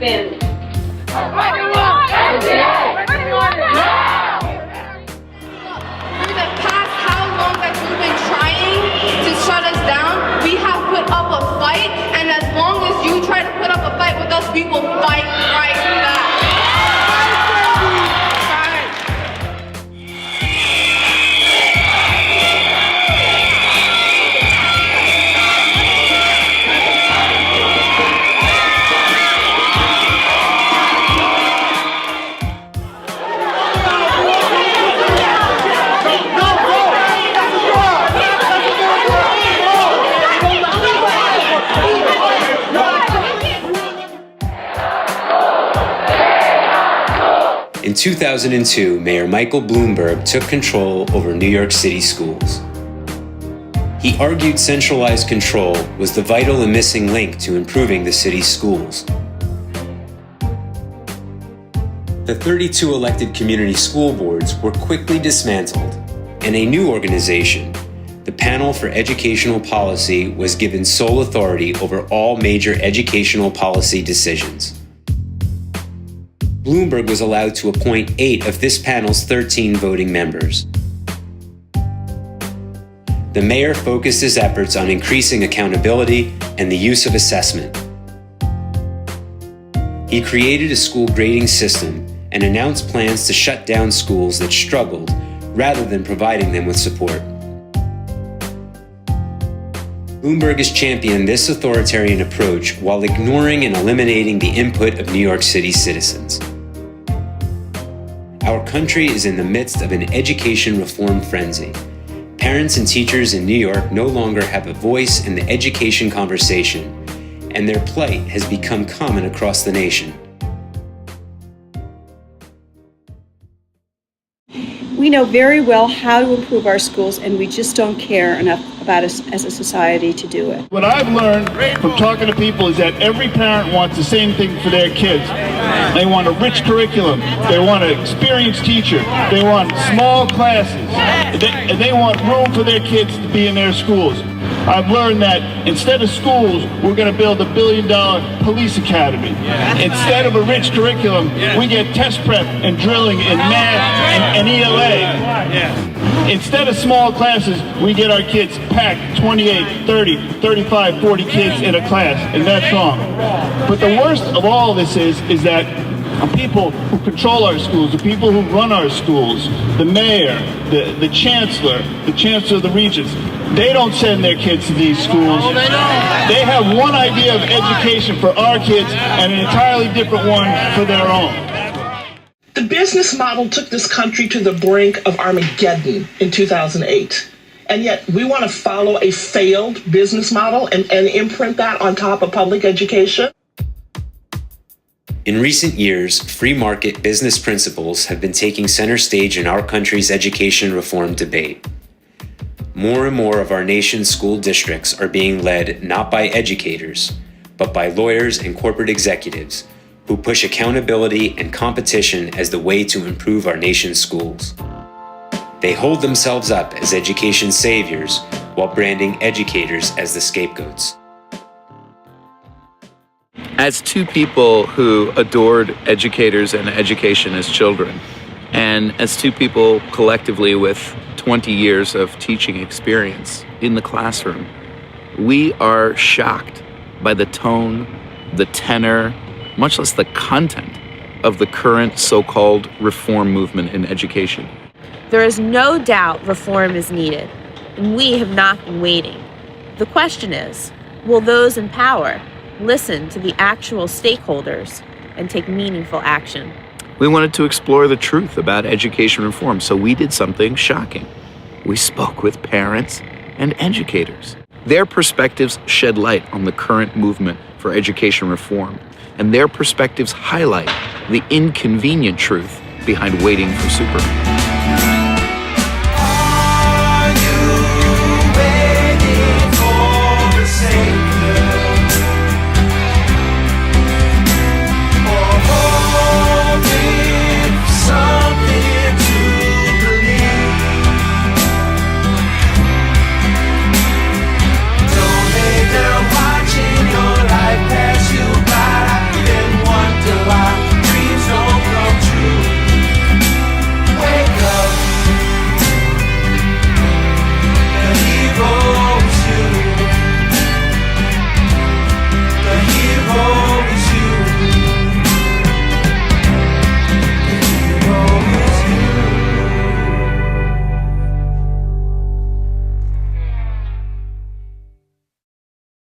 family. For the past how long that you've been trying to shut us down, we have put up a fight, and as long as you try to put up a fight with us, we will fight right back. In 2002, Mayor Michael Bloomberg took control over New York City schools. He argued centralized control was the vital and missing link to improving the city's schools. The 32 elected community school boards were quickly dismantled, and a new organization, the Panel for Educational Policy, was given sole authority over all major educational policy decisions. Bloomberg was allowed to appoint 8 of this panel's 13 voting members. The mayor focused his efforts on increasing accountability and the use of assessment. He created a school grading system and announced plans to shut down schools that struggled rather than providing them with support. Bloomberg has championed this authoritarian approach while ignoring and eliminating the input of New York City citizens. Our country is in the midst of an education reform frenzy. Parents and teachers in New York no longer have a voice in the education conversation, and their plight has become common across the nation. We know very well how to improve our schools, and we just don't care enough about us as a society to do it. What I've learned from talking to people is that every parent wants the same thing for their kids. They want a rich curriculum. They want an experienced teacher. They want small classes. They want room for their kids to be in their schools. I've learned that instead of schools, we're going to build $1 billion police academy. Instead of a rich curriculum, we get test prep and drilling in math and ELA. Instead of small classes, we get our kids packed 28, 30, 35, 40 kids in a class, and that's wrong. But the worst of all this is that the people who control our schools, the people who run our schools, the mayor, the chancellor of the regents, they don't send their kids to these schools. They have one idea of education for our kids and an entirely different one for their own. The business model took this country to the brink of Armageddon in 2008. And yet we want to follow a failed business model and imprint that on top of public education. In recent years, free market business principles have been taking center stage in our country's education reform debate. More and more of our nation's school districts are being led not by educators, but by lawyers and corporate executives who push accountability and competition as the way to improve our nation's schools. They hold themselves up as education saviors while branding educators as the scapegoats. As two people who adored educators and education as children, and as two people collectively with 20 years of teaching experience in the classroom, we are shocked by the tone, the tenor, much less the content of the current so-called reform movement in education. There is no doubt reform is needed, and we have not been waiting. The question is, will those in power listen to the actual stakeholders and take meaningful action? We wanted to explore the truth about education reform, so we did something shocking. We spoke with parents and educators. Their perspectives shed light on the current movement for education reform, and their perspectives highlight the inconvenient truth behind waiting for Superman.